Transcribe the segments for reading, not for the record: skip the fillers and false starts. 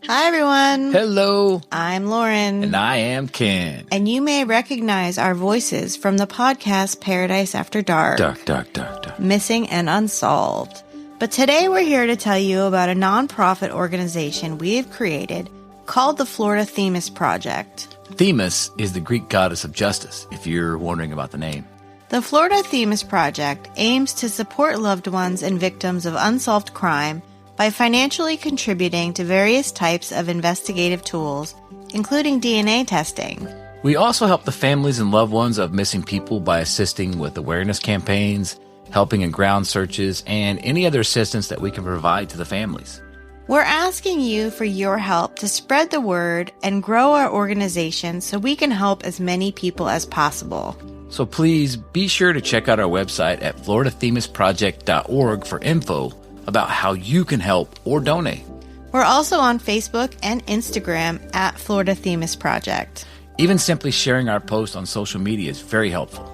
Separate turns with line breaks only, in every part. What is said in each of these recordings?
Hi, everyone.
Hello.
I'm Lauren.
And I am Ken.
And you may recognize our voices from the podcast Paradise After Dark.
Dark.
Missing and Unsolved. But today we're here to tell you about a nonprofit organization we have created called the Florida Themis Project.
Themis is the Greek goddess of justice, if you're wondering about the name.
The Florida Themis Project aims to support loved ones and victims of unsolved crime by financially contributing to various types of investigative tools, including DNA testing.
We also help the families and loved ones of missing people by assisting with awareness campaigns, helping in ground searches, and any other assistance that we can provide to the families.
We're asking you for your help to spread the word and grow our organization so we can help as many people as possible.
So please be sure to check out our website at floridathemisproject.org for info about how you can help or donate.
We're also on Facebook and Instagram at Florida Themis Project.
Even simply sharing our posts on social media is very helpful.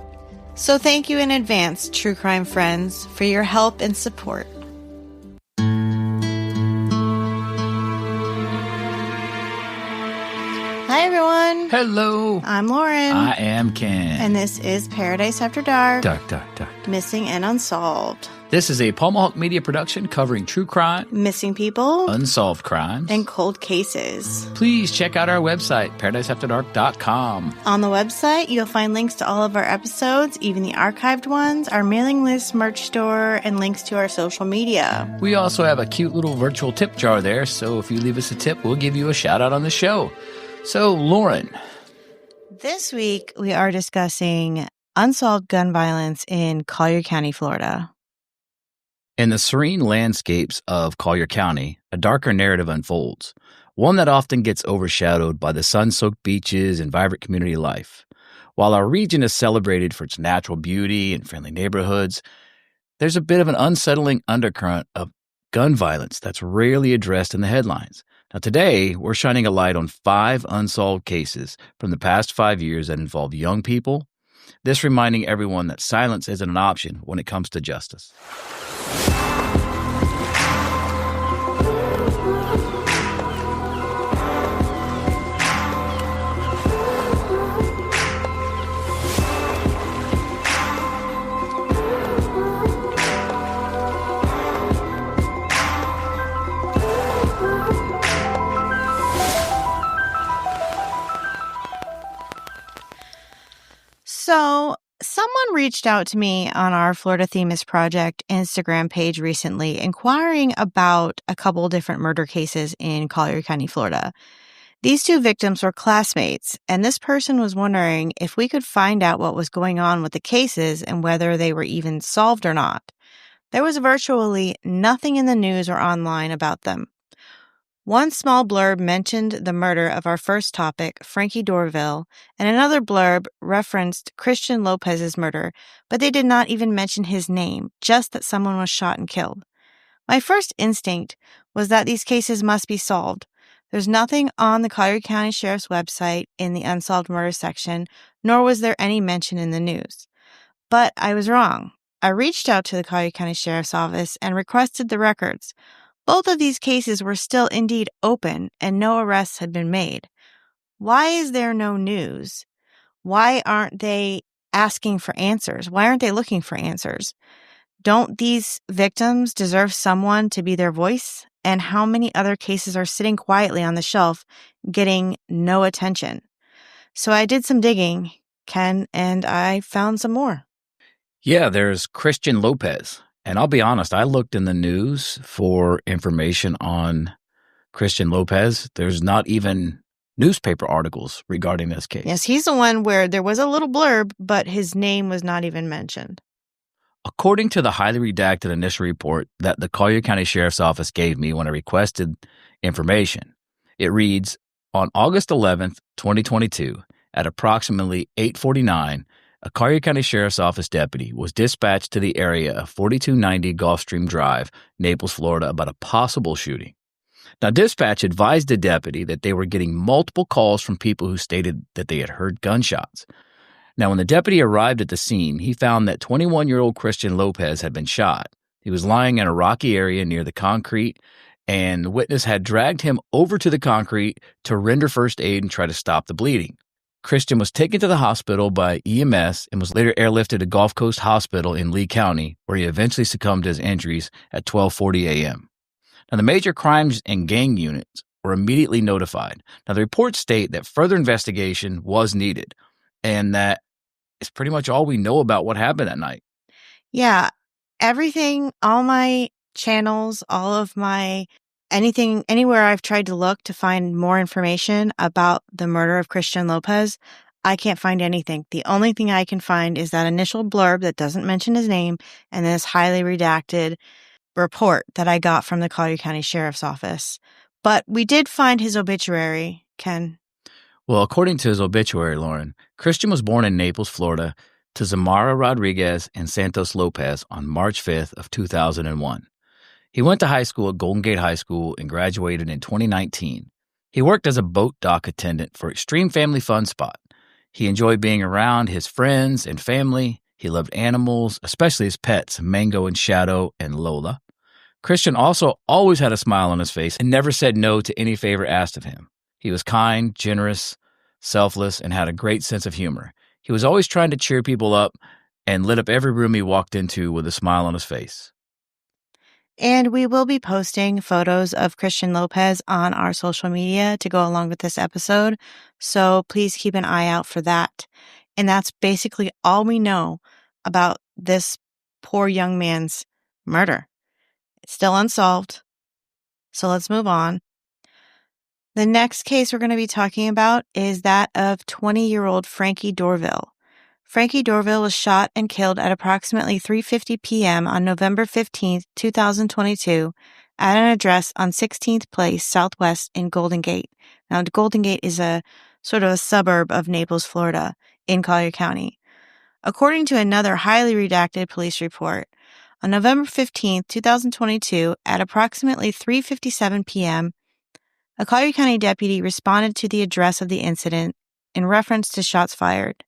So thank you in advance, true crime friends, for your help and support. Hi, everyone.
Hello.
I'm Lauren.
I am Ken.
And this is Paradise After Dark.
Dark.
Missing and Unsolved.
This is a Palmahawk Media production covering true crime,
missing people,
unsolved crimes,
and cold cases.
Please check out our website, paradiseafterdark.com.
On the website, you'll find links to all of our episodes, even the archived ones, our mailing list, merch store, and links to our social media.
We also have a cute little virtual tip jar there, so if you leave us a tip, we'll give you a shout out on the show. So, Lauren.
This week, we are discussing unsolved gun violence in Collier County, Florida.
In the serene landscapes of Collier County, a darker narrative unfolds, one that often gets overshadowed by the sun-soaked beaches and vibrant community life. While our region is celebrated for its natural beauty and friendly neighborhoods, there's a bit of an unsettling undercurrent of gun violence that's rarely addressed in the headlines. Now, today, we're shining a light on 5 unsolved cases from the past 5 years that involve young people, this reminding everyone that silence isn't an option when it comes to justice.
So, someone reached out to me on our Florida Themis Project Instagram page recently inquiring about a couple different murder cases in Collier County, Florida. These 2 victims were classmates, and this person was wondering if we could find out what was going on with the cases and whether they were even solved or not. There was virtually nothing in the news or online about them. One small blurb mentioned the murder of our first topic, Frankie Dorville, and another blurb referenced Christian Lopez's murder, but they did not even mention his name, just that someone was shot and killed. My first instinct was that these cases must be solved. There's nothing on the Collier County Sheriff's website in the Unsolved Murder section, nor was there any mention in the news. But I was wrong. I reached out to the Collier County Sheriff's Office and requested the records. Both of these cases were still indeed open and no arrests had been made. Why is there no news? Why aren't they asking for answers? Why aren't they looking for answers? Don't these victims deserve someone to be their voice? And how many other cases are sitting quietly on the shelf getting no attention? So I did some digging, Ken, and I found some more.
Yeah, there's Christian Lopez. And I'll be honest, I looked in the news for information on Christian Lopez. There's not even newspaper articles regarding this case.
Yes, he's the one where there was a little blurb, but his name was not even mentioned.
According to the highly redacted initial report that the Collier County Sheriff's Office gave me when I requested information, it reads, on August 11th, 2022, at approximately 8:49, a Collier County Sheriff's Office deputy was dispatched to the area of 4290 Gulfstream Drive, Naples, Florida, about a possible shooting. Now, dispatch advised the deputy that they were getting multiple calls from people who stated that they had heard gunshots. Now, when the deputy arrived at the scene, he found that 21-year-old Christian Lopez had been shot. He was lying in a rocky area near the concrete and the witness had dragged him over to the concrete to render first aid and try to stop the bleeding. Christian was taken to the hospital by EMS and was later airlifted to Gulf Coast Hospital in Lee County, where he eventually succumbed to his injuries at 12:40 a.m. Now, the major crimes and gang units were immediately notified. Now, the reports state that further investigation was needed, and that is pretty much all we know about what happened that night.
Yeah, everything, all my channels, all of my anything, anywhere I've tried to look to find more information about the murder of Christian Lopez, I can't find anything. The only thing I can find is that initial blurb that doesn't mention his name and this highly redacted report that I got from the Collier County Sheriff's Office. But we did find his obituary, Ken.
Well, according to his obituary, Lauren, Christian was born in Naples, Florida, to Zamara Rodriguez and Santos Lopez on March 5th of 2001. He went to high school at Golden Gate High School and graduated in 2019. He worked as a boat dock attendant for Extreme Family Fun Spot. He enjoyed being around his friends and family. He loved animals, especially his pets, Mango and Shadow and Lola. Christian also always had a smile on his face and never said no to any favor asked of him. He was kind, generous, selfless, and had a great sense of humor. He was always trying to cheer people up and lit up every room he walked into with a smile on his face.
And we will be posting photos of Christian Lopez on our social media to go along with this episode, so please keep an eye out for that. And that's basically all we know about this poor young man's murder. It's still unsolved, so let's move on. The next case we're going to be talking about is that of 20-year-old Frankie Dorville. Frankie Dorville was shot and killed at approximately 3:50 p.m. on November 15, 2022, at an address on 16th Place Southwest in Golden Gate. Now, Golden Gate is a sort of a suburb of Naples, Florida, in Collier County. According to another highly redacted police report, on November 15, 2022, at approximately 3:57 p.m., a Collier County deputy responded to the address of the incident in reference to shots fired.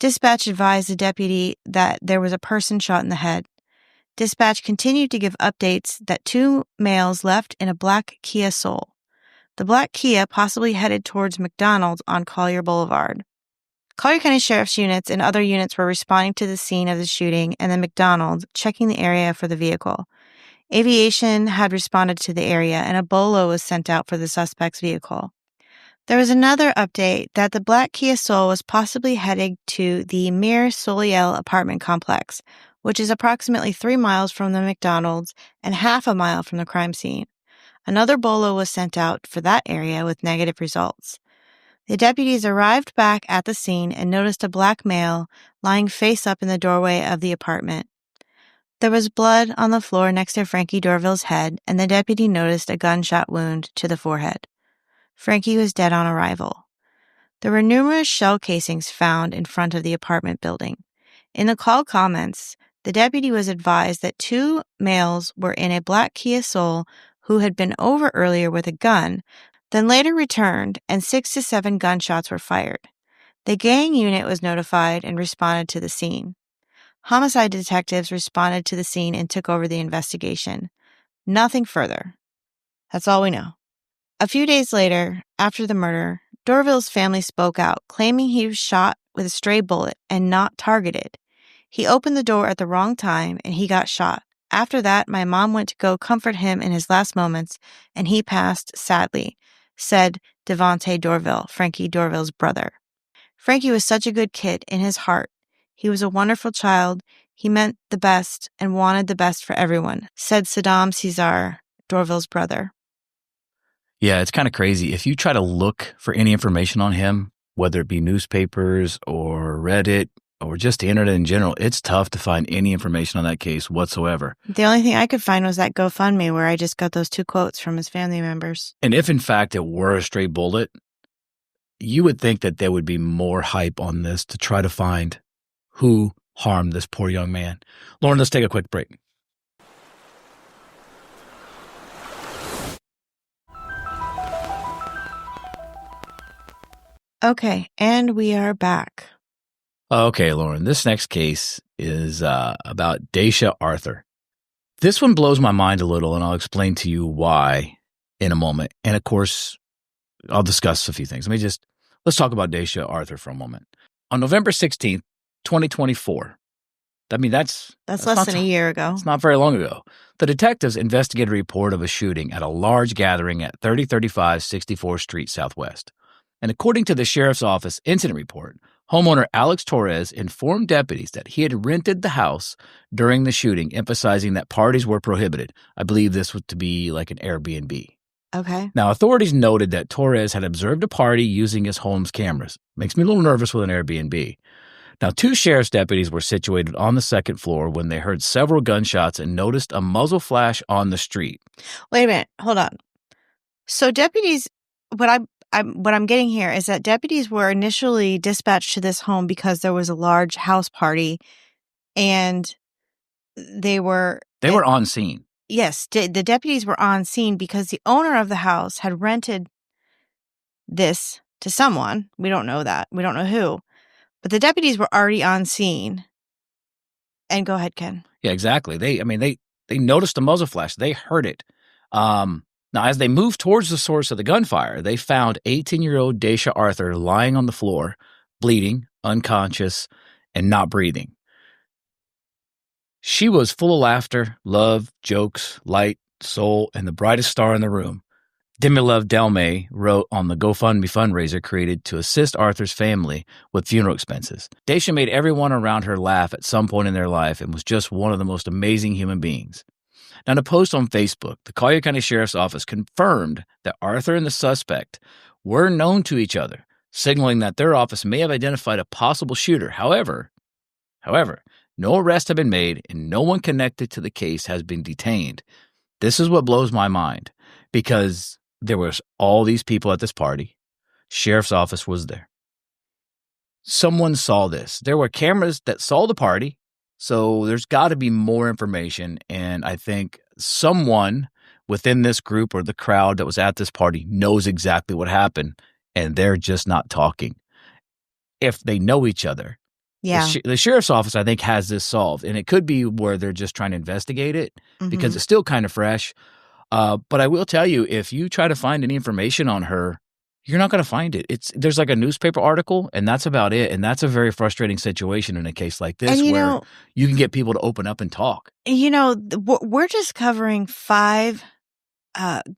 Dispatch advised the deputy that there was a person shot in the head. Dispatch continued to give updates that two males left in a black Kia Soul. The black Kia possibly headed towards McDonald's on Collier Boulevard. Collier County Sheriff's units and other units were responding to the scene of the shooting and the McDonald's, checking the area for the vehicle. Aviation had responded to the area, and a bolo was sent out for the suspect's vehicle. There was another update that the black Kia Soul was possibly heading to the Mir Soliel apartment complex, which is approximately 3 miles from the McDonald's and half a mile from the crime scene. Another bolo was sent out for that area with negative results. The deputies arrived back at the scene and noticed a black male lying face up in the doorway of the apartment. There was blood on the floor next to Frankie Dorville's head, and the deputy noticed a gunshot wound to the forehead. Frankie was dead on arrival. There were numerous shell casings found in front of the apartment building. In the call comments, the deputy was advised that two males were in a black Kia Soul who had been over earlier with a gun, then later returned, and 6 to 7 gunshots were fired. The gang unit was notified and responded to the scene. Homicide detectives responded to the scene and took over the investigation. Nothing further. That's all we know. A few days later, after the murder, Dorville's family spoke out, claiming he was shot with a stray bullet and not targeted. He opened the door at the wrong time and he got shot. After that, my mom went to go comfort him in his last moments, and he passed sadly, said Devontae Dorville, Frankie Dorville's brother. Frankie was such a good kid in his heart. He was a wonderful child. He meant the best and wanted the best for everyone, said Saddam Cesar, Dorville's brother.
Yeah, it's kind of crazy. If you try to look for any information on him, whether it be newspapers or Reddit or just the internet in general, it's tough to find any information on that case whatsoever.
The only thing I could find was that GoFundMe where I just got those 2 quotes from his family members.
And if in fact it were a stray bullet, you would think that there would be more hype on this to try to find who harmed this poor young man. Lauren, let's take a quick break.
Okay, and we are back.
Okay, Lauren, this next case is about Daisha Arthur. This one blows my mind a little, and I'll explain to you why in a moment. And of course, I'll discuss a few things. Let's talk about Dacia Arthur for a moment. On November 16th, 2024, that's
less than a year ago.
It's not very long ago. The detectives investigated a report of a shooting at a large gathering at 3035 64th Street Southwest. And according to the sheriff's office incident report, homeowner Alex Torres informed deputies that he had rented the house during the shooting, emphasizing that parties were prohibited. I believe this was to be like an Airbnb.
Okay.
Now, authorities noted that Torres had observed a party using his home's cameras. Makes me a little nervous with an Airbnb. Now, 2 sheriff's deputies were situated on the second floor when they heard several gunshots and noticed a muzzle flash on the street.
Wait a minute. Hold on. So deputies, what I'm getting here is that deputies were initially dispatched to this home because there was a large house party, and they were
on scene.
Yes, the deputies were on scene because the owner of the house had rented this to someone. We don't know that. We don't know who. But the deputies were already on scene. And go ahead, Ken.
Yeah, exactly. They noticed a muzzle flash. They heard it. Now, as they moved towards the source of the gunfire, they found 18-year-old Dacia Arthur lying on the floor, bleeding, unconscious, and not breathing. She was full of laughter, love, jokes, light, soul, and the brightest star in the room. Demilove Delmay wrote on the GoFundMe fundraiser created to assist Arthur's family with funeral expenses. Dacia made everyone around her laugh at some point in their life and was just one of the most amazing human beings. Now, in a post on Facebook, the Collier County Sheriff's Office confirmed that Arthur and the suspect were known to each other, signaling that their office may have identified a possible shooter. However, no arrests have been made and no one connected to the case has been detained. This is what blows my mind, because there was all these people at this party. Sheriff's office was there. Someone saw this. There were cameras that saw the party, so there's got to be more information, and I think someone within this group or the crowd that was at this party knows exactly what happened, and they're just not talking. If they know each other.
Yeah.
The sheriff's office, I think, has this solved, and it could be where they're just trying to investigate it because it's still kind of fresh. But I will tell you, if you try to find any information on her, you're not going to find it. There's like a newspaper article, and that's about it. And that's a very frustrating situation in a case like this, where you can get people to open up and talk.
We're just covering 5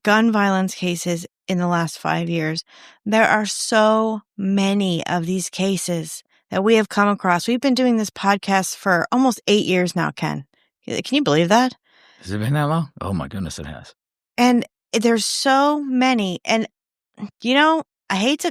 gun violence cases in the last 5 years. There are so many of these cases that we have come across. We've been doing this podcast for almost 8 years now, Ken. Can you believe that?
Has it been that long? Oh my goodness, it has.
And there's so many. And, I hate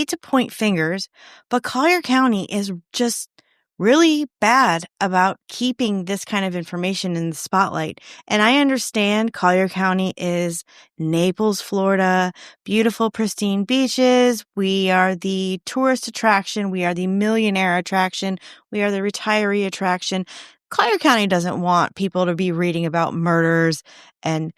to point fingers, but Collier County is just really bad about keeping this kind of information in the spotlight. And I understand Collier County is Naples, Florida, beautiful, pristine beaches. We are the tourist attraction. We are the millionaire attraction. We are the retiree attraction. Collier County doesn't want people to be reading about murders and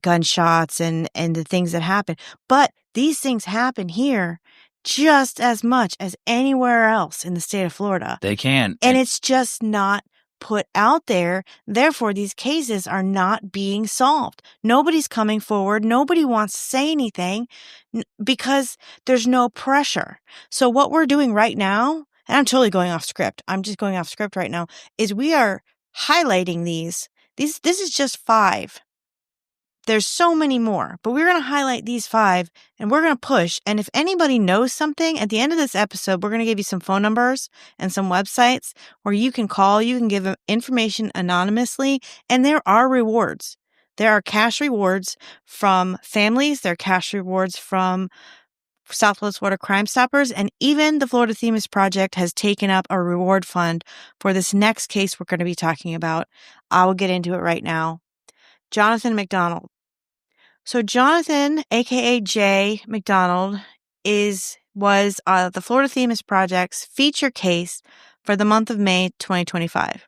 gunshots and the things that happen. But these things happen here just as much as anywhere else in the state of Florida.
They can.
And it's just not put out there. Therefore, these cases are not being solved. Nobody's coming forward. Nobody wants to say anything because there's no pressure. So what we're doing right now, and I'm totally going off script. I'm just going off script right now, is we are highlighting these. This is just 5. There's so many more, but we're going to highlight these 5 and we're going to push. And if anybody knows something, at the end of this episode, we're going to give you some phone numbers and some websites where you can call, you can give information anonymously, and there are rewards. There are cash rewards from families. There are cash rewards from Southwest Florida Crime Stoppers, and even the Florida Themis Project has taken up a reward fund for this next case we're going to be talking about. I will get into it right now. Jonathan McDonald. So Jonathan, aka Jay McDonald, was the Florida Themis Project's feature case for the month of May 2025.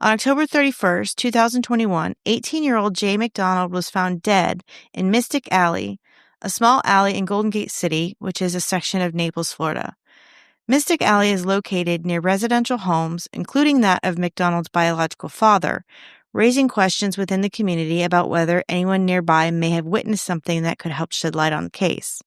On October 31st, 2021, 18-year-old Jay McDonald was found dead in Mystic Alley, a small alley in Golden Gate City, which is a section of Naples, Florida. Mystic Alley is located near residential homes, including that of McDonald's biological father, raising questions within the community about whether anyone nearby may have witnessed something that could help shed light on the case.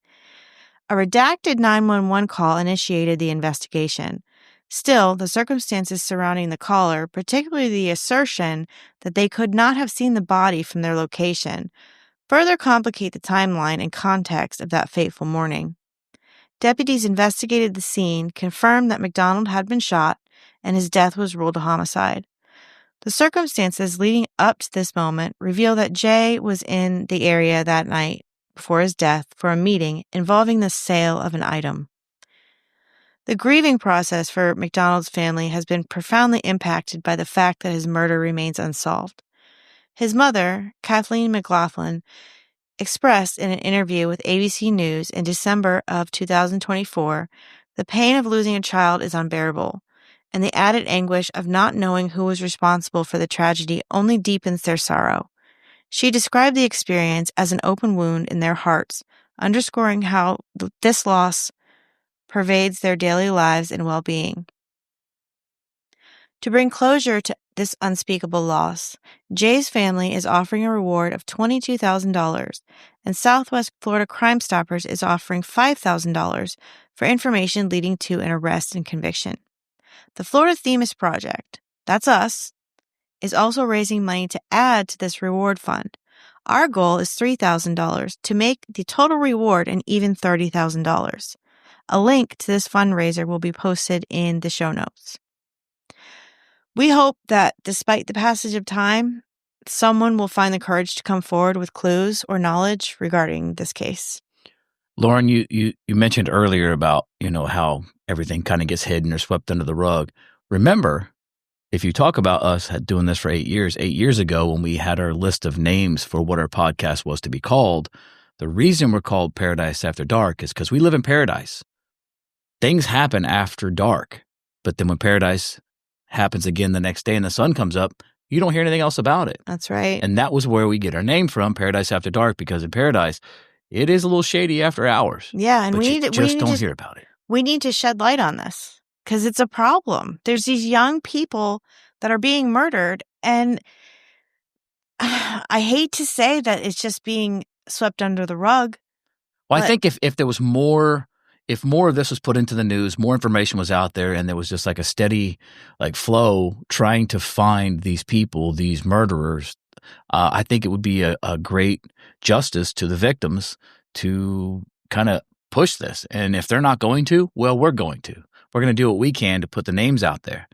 A redacted 911 call initiated the investigation. Still, the circumstances surrounding the caller, particularly the assertion that they could not have seen the body from their location, further complicate the timeline and context of that fateful morning. Deputies investigated the scene, confirmed that McDonald had been shot, and his death was ruled a homicide. The circumstances leading up to this moment reveal that Jay was in the area that night before his death for a meeting involving the sale of an item. The grieving process for McDonald's family has been profoundly impacted by the fact that his murder remains unsolved. His mother, Kathleen McLaughlin, expressed in an interview with ABC News in December of 2024, the pain of losing a child is unbearable, and the added anguish of not knowing who was responsible for the tragedy only deepens their sorrow. She described the experience as an open wound in their hearts, underscoring how this loss pervades their daily lives and well-being. To bring closure to this unspeakable loss, Jay's family is offering a reward of $22,000, and Southwest Florida Crime Stoppers is offering $5,000 for information leading to an arrest and conviction. The Florida Themis Project, that's us, is also raising money to add to this reward fund. Our goal is $3,000 to make the total reward an even $30,000. A link to this fundraiser will be posted in the show notes. We hope that despite the passage of time, someone will find the courage to come forward with clues or knowledge regarding this case.
Lauren, you mentioned earlier about, how everything kind of gets hidden or swept under the rug. Remember, if you talk about us doing this for 8 years ago when we had our list of names for what our podcast was to be called, the reason we're called Paradise After Dark is because we live in paradise. Things happen after dark, but then when paradise happens again the next day and the sun comes up, you don't hear anything else about it.
That's right.
And that was where we get our name from, Paradise After Dark, because in paradise, it is a little shady after hours.
Yeah, and
but
we
don't hear about it.
We need to shed light on this because it's a problem. There's these young people that are being murdered, and I hate to say that it's just being swept under the rug.
Well, I think if there was more... If more of this was put into the news, more information was out there, and there was just like a steady flow trying to find these people, these murderers, I think it would be a great justice to the victims to kind of push this. And if they're not going to, well, we're going to. We're going to do what we can to put the names out there.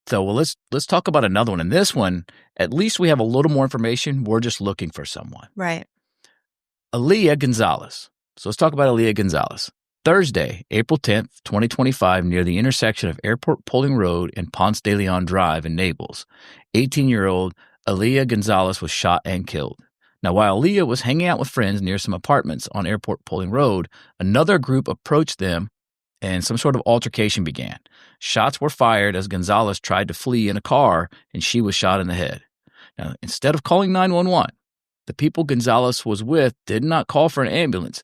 So, well, let's talk about another one. And this one, at least we have a little more information. We're just looking for someone.
Right.
Aaliyah Gonzalez. So let's talk about Aaliyah Gonzalez. Thursday, April 10th, 2025, near the intersection of Airport Pulling Road and Ponce de Leon Drive in Naples, 18-year-old Aaliyah Gonzalez was shot and killed. Now, while Aaliyah was hanging out with friends near some apartments on Airport Pulling Road, another group approached them and some sort of altercation began. Shots were fired as Gonzalez tried to flee in a car, and she was shot in the head. Now, instead of calling 911, the people Gonzalez was with did not call for an ambulance,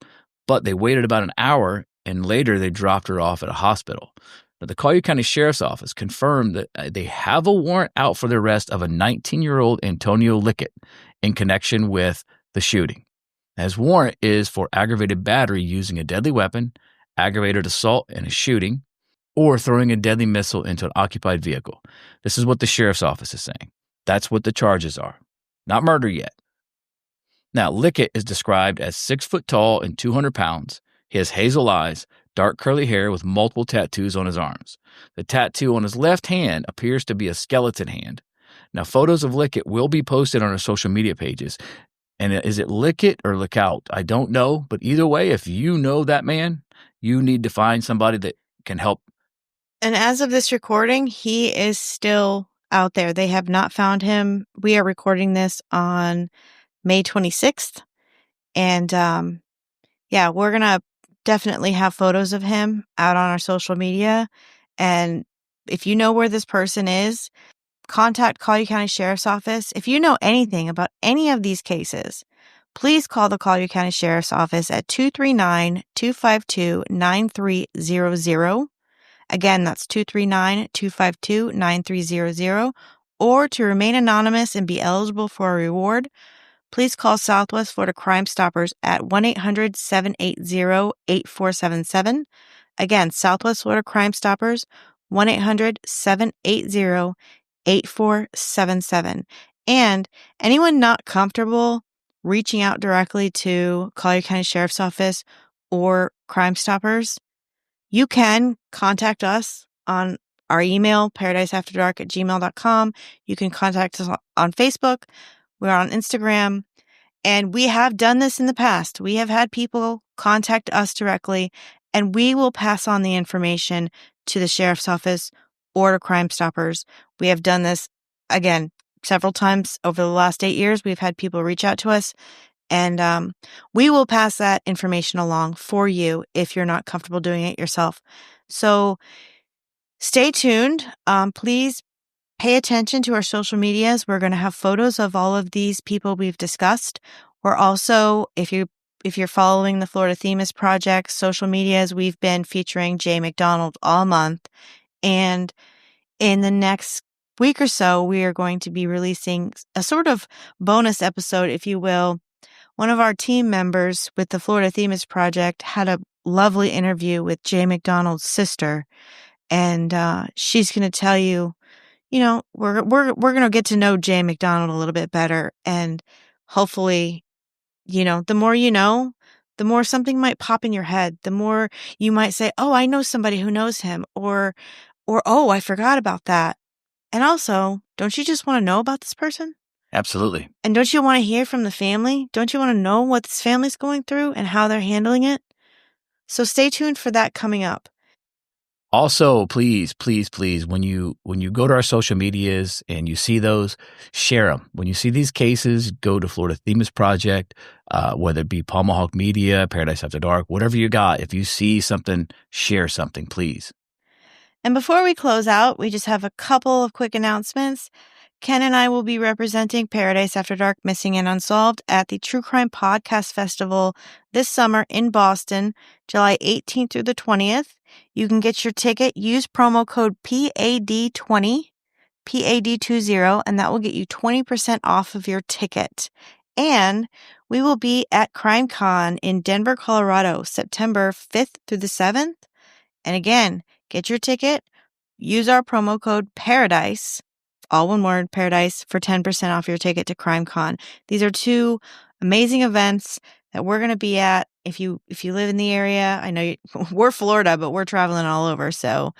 but they waited about an hour, and later they dropped her off at a hospital. Now, the Collier County Sheriff's Office confirmed that they have a warrant out for the arrest of a 19-year-old Antonio Lickett in connection with the shooting. His warrant is for aggravated battery using a deadly weapon, aggravated assault in a shooting, or throwing a deadly missile into an occupied vehicle. This is what the Sheriff's Office is saying. That's what the charges are. Not murder yet. Now, Lickett is described as 6 foot tall and 200 pounds. He has hazel eyes, dark curly hair with multiple tattoos on his arms. The tattoo on his left hand appears to be a skeleton hand. Now, photos of Lickett will be posted on our social media pages. And is it Lickett or Lickout? I don't know. But either way, if you know that man, you need to find somebody that can help.
And as of this recording, he is still out there. They have not found him. We are recording this on May 26th. And we're going to definitely have photos of him out on our social media. And if you know where this person is, contact Collier County Sheriff's Office. If you know anything about any of these cases, please call the Collier County Sheriff's Office at 239-252-9300. Again, that's 239-252-9300. or to remain anonymous and be eligible for a reward, please call Southwest Florida Crime Stoppers at 1-800-780-8477. Again, Southwest Florida Crime Stoppers, 1-800-780-8477. And anyone not comfortable reaching out directly to Collier County Sheriff's Office or Crime Stoppers, you can contact us on our email, paradiseafterdark@gmail.com. You can contact us on Facebook. We're on Instagram. And we have done this in the past. We have had people contact us directly, and we will pass on the information to the sheriff's office or to Crime Stoppers. We have done this, again, several times over the last 8 years. We've had people reach out to us, and we will pass that information along for you if you're not comfortable doing it yourself. So stay tuned. Please pay attention to our social medias. We're going to have photos of all of these people we've discussed. We're also, if you're following the Florida Themis Project social medias, we've been featuring Jay McDonald all month. And in the next week or so, we are going to be releasing a sort of bonus episode, if you will. One of our team members with the Florida Themis Project had a lovely interview with Jay McDonald's sister. And she's going to tell you, we're going to get to know Jay McDonald a little bit better. And hopefully, the more you know, the more something might pop in your head. The more you might say, oh, I know somebody who knows him, or, oh, I forgot about that. And also, don't you just want to know about this person?
Absolutely.
And don't you want to hear from the family? Don't you want to know what this family's going through and how they're handling it? So stay tuned for that coming up.
Also, please, when you go to our social medias and you see those, share them. When you see these cases, go to Florida Themis Project, whether it be Palmahawk Media, Paradise After Dark, whatever you got. If you see something, share something, please.
And before we close out, we just have a couple of quick announcements. Ken and I will be representing Paradise After Dark Missing and Unsolved at the True Crime Podcast Festival this summer in Boston, July 18th through the 20th. You can get your ticket. Use promo code PAD20, PAD20, and that will get you 20% off of your ticket. And we will be at CrimeCon in Denver, Colorado, September 5th through the 7th. And again, get your ticket. Use our promo code PARADISE, all one word, Paradise, for 10% off your ticket to CrimeCon. These are two amazing events that we're going to be at. If you live in the area, I know we're Florida, but we're traveling all over. So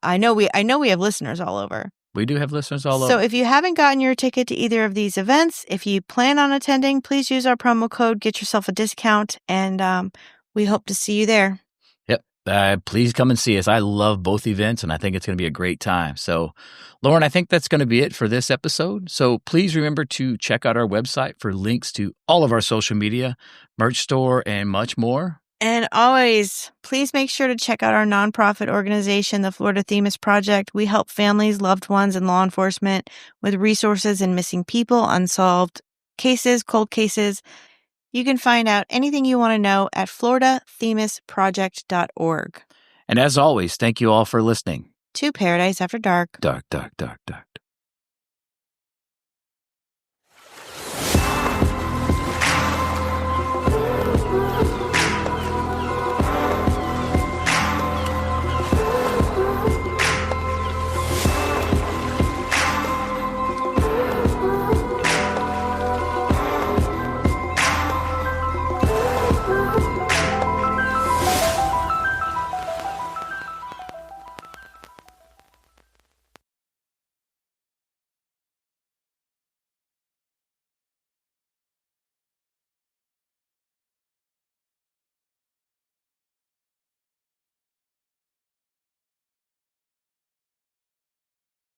I know we have listeners all over.
We do have listeners all over.
So if you haven't gotten your ticket to either of these events, if you plan on attending, please use our promo code, get yourself a discount, and we hope to see you there.
Yep. Please come and see us. I love both events, and I think it's going to be a great time. So, Lauren, I think that's going to be it for this episode. So please remember to check out our website for links to all of our social media, merch store, and much more.
And always, please make sure to check out our nonprofit organization, the Florida Themis Project. We help families, loved ones, and law enforcement with resources in missing people, unsolved cases, cold cases. You can find out anything you want to know at floridathemisproject.org.
And as always, thank you all for listening
to Paradise After Dark.
Dark, dark, dark, dark.